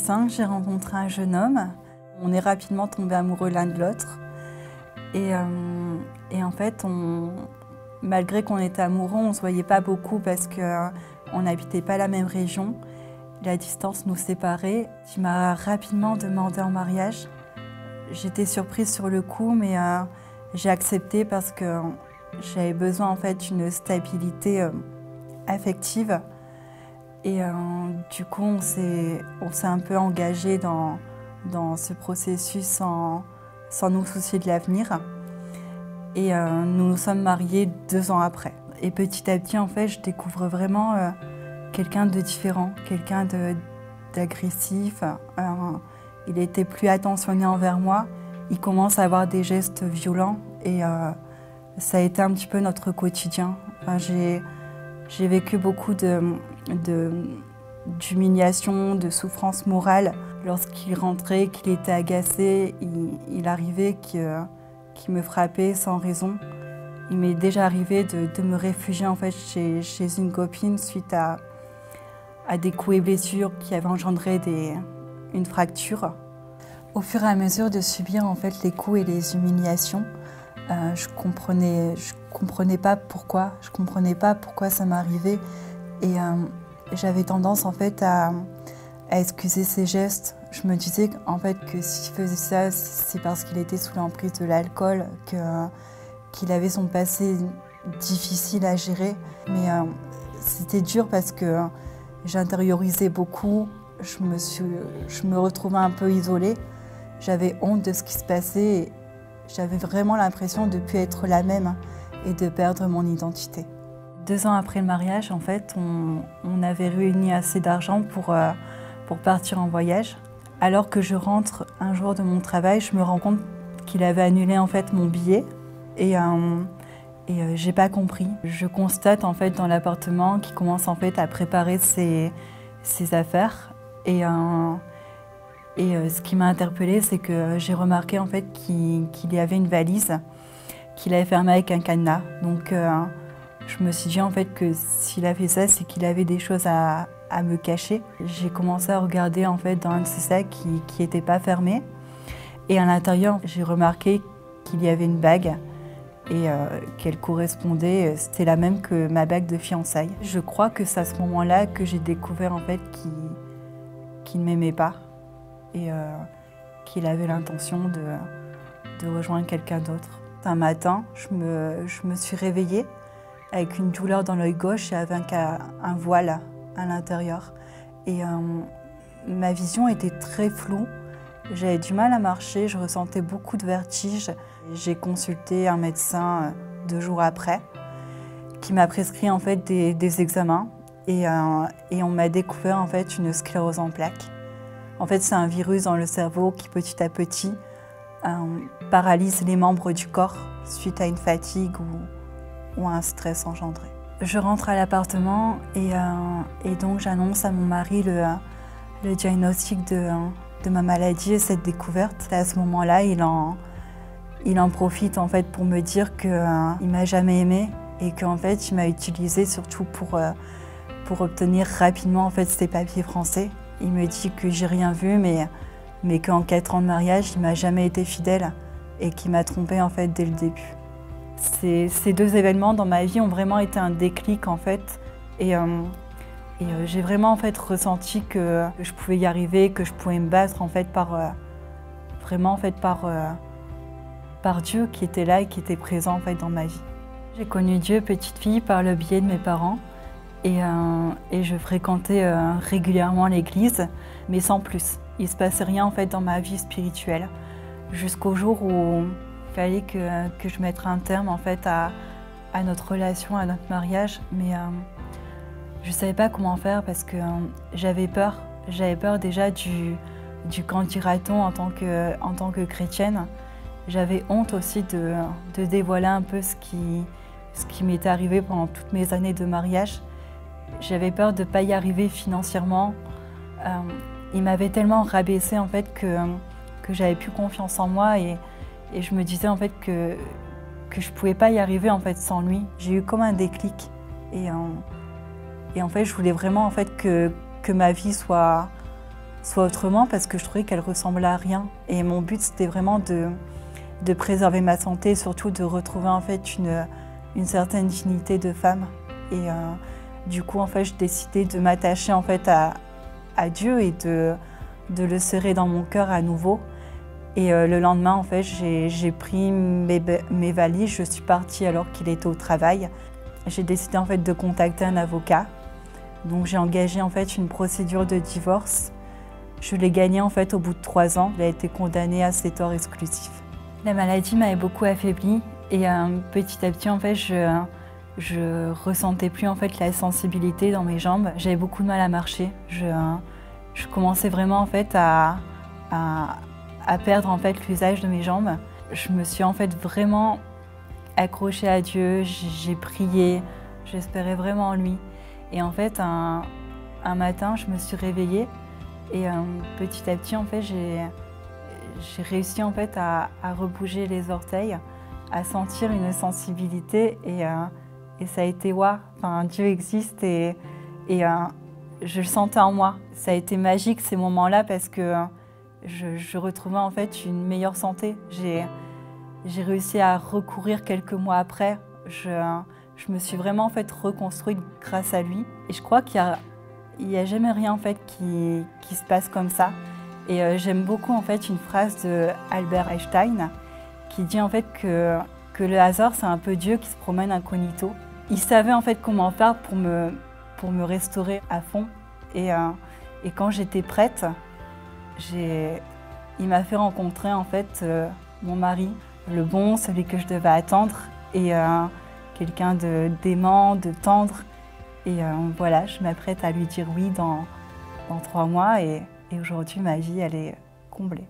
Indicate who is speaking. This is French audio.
Speaker 1: 2005, j'ai rencontré un jeune homme. On est rapidement tombés amoureux l'un de l'autre. Et en fait, malgré qu'on était amoureux, on ne se voyait pas beaucoup parce qu'on n'habitait pas la même région. La distance nous séparait. Il m'a rapidement demandé en mariage. J'étais surprise sur le coup, mais j'ai accepté parce que j'avais besoin en fait d'une stabilité affective. Et du coup, on s'est un peu engagé dans ce processus sans nous soucier de l'avenir. Et nous nous sommes mariés 2 ans après. Et petit à petit, en fait, je découvre vraiment quelqu'un de différent, quelqu'un d'agressif. Il était plus attentionné envers moi. Il commence à avoir des gestes violents et ça a été un petit peu notre quotidien. Enfin, j'ai vécu beaucoup d'humiliation, de souffrance morale. Lorsqu'il rentrait, qu'il était agacé, il arrivait qu'il me frappait sans raison. Il m'est déjà arrivé de me réfugier en fait chez une copine suite à des coups et blessures qui avaient engendré une fracture. Au fur et à mesure de subir en fait les coups et les humiliations, je comprenais pas pourquoi. Je comprenais pas pourquoi ça m'arrivait et j'avais tendance en fait à excuser ses gestes. Je me disais en fait que s'il faisait ça, c'est parce qu'il était sous l'emprise de l'alcool, qu'il avait son passé difficile à gérer. Mais c'était dur parce que j'intériorisais beaucoup. Je me retrouvais un peu isolée. J'avais honte de ce qui se passait. J'avais vraiment l'impression de ne plus être la même et de perdre mon identité. 2 ans après le mariage, en fait, on avait réuni assez d'argent pour partir en voyage. Alors que je rentre un jour de mon travail, je me rends compte qu'il avait annulé en fait mon billet et j'ai pas compris. Je constate en fait dans l'appartement qu'il commence en fait à préparer ses affaires et ce qui m'a interpellée, c'est que j'ai remarqué en fait qu'il y avait une valise qu'il avait fermée avec un cadenas. Donc je me suis dit en fait que s'il a fait ça, c'est qu'il avait des choses à me cacher. J'ai commencé à regarder en fait dans un de ces sacs qui n'était pas fermé. Et à l'intérieur, j'ai remarqué qu'il y avait une bague et qu'elle correspondait, c'était la même que ma bague de fiançailles. Je crois que c'est à ce moment-là que j'ai découvert en fait qu'il ne m'aimait pas et qu'il avait l'intention de rejoindre quelqu'un d'autre. Un matin, je me suis réveillée avec une douleur dans l'œil gauche et avec un voile à l'intérieur. Et ma vision était très floue. J'avais du mal à marcher, je ressentais beaucoup de vertige. J'ai consulté un médecin 2 jours après qui m'a prescrit en fait des examens et on m'a découvert en fait une sclérose en plaques. En fait, c'est un virus dans le cerveau qui petit à petit paralyse les membres du corps suite à une fatigue ou à un stress engendré. Je rentre à l'appartement et donc j'annonce à mon mari le diagnostic de ma maladie et cette découverte. Et à ce moment-là, il en profite en fait pour me dire qu'il ne m'a jamais aimée et qu'en fait il m'a utilisée surtout pour obtenir rapidement en fait ses papiers français. Il me dit que j'ai rien vu mais qu'en 4 ans de mariage, il m'a jamais été fidèle et qu'il m'a trompée en fait dès le début. Ces 2 événements dans ma vie ont vraiment été un déclic en fait et j'ai vraiment en fait ressenti que je pouvais y arriver, que je pouvais me battre en fait par Dieu qui était là et qui était présent en fait dans ma vie. J'ai connu Dieu petite fille par le biais de mes parents et je fréquentais régulièrement l'église mais sans plus. Il ne se passait rien en fait dans ma vie spirituelle jusqu'au jour où il fallait que je mette un terme en fait à notre relation, à notre mariage, mais je ne savais pas comment faire parce que j'avais peur. J'avais peur déjà du qu'en dira-t-on en tant que chrétienne. J'avais honte aussi de dévoiler un peu ce qui m'était arrivé pendant toutes mes années de mariage. J'avais peur de ne pas y arriver financièrement. Il m'avait tellement rabaissée en fait que j'avais plus confiance en moi et je me disais en fait que je ne pouvais pas y arriver en fait sans lui. J'ai eu comme un déclic et en fait je voulais vraiment en fait que ma vie soit soit autrement parce que je trouvais qu'elle ressemblait à rien. Et mon but, c'était vraiment de préserver ma santé, et surtout de retrouver en fait une certaine dignité de femme. Et du coup, en fait, j'ai décidé de m'attacher en fait à Dieu et de le serrer dans mon cœur à nouveau. Et le lendemain, en fait, j'ai pris mes valises, je suis partie alors qu'il était au travail. J'ai décidé en fait de contacter un avocat. Donc j'ai engagé en fait une procédure de divorce. Je l'ai gagnée en fait au bout de 3 ans. Il a été condamné à 7 heures exclusifs. La maladie m'avait beaucoup affaiblie et petit à petit en fait je ressentais plus en fait la sensibilité dans mes jambes. J'avais beaucoup de mal à marcher. Je commençais vraiment en fait à perdre en fait l'usage de mes jambes. Je me suis en fait vraiment accrochée à Dieu. J'ai prié. J'espérais vraiment en lui. Et en fait un matin je me suis réveillée et petit à petit en fait j'ai réussi en fait à rebouger les orteils, à sentir une sensibilité et ça a été waouh, enfin, Dieu existe et je le sentais en moi. Ça a été magique ces moments-là parce que je retrouvais en fait une meilleure santé. J'ai réussi à recourir quelques mois après. Je me suis vraiment en fait reconstruite grâce à lui et je crois qu'il y a jamais rien en fait qui se passe comme ça. Et j'aime beaucoup en fait une phrase de Albert Einstein qui dit en fait que le hasard c'est un peu Dieu qui se promène incognito. Il savait en fait comment faire pour me restaurer à fond et quand j'étais prête, il m'a fait rencontrer en fait mon mari, le bon, celui que je devais attendre et quelqu'un d'aimant, de tendre et voilà, je m'apprête à lui dire oui dans 3 mois et aujourd'hui ma vie elle est comblée.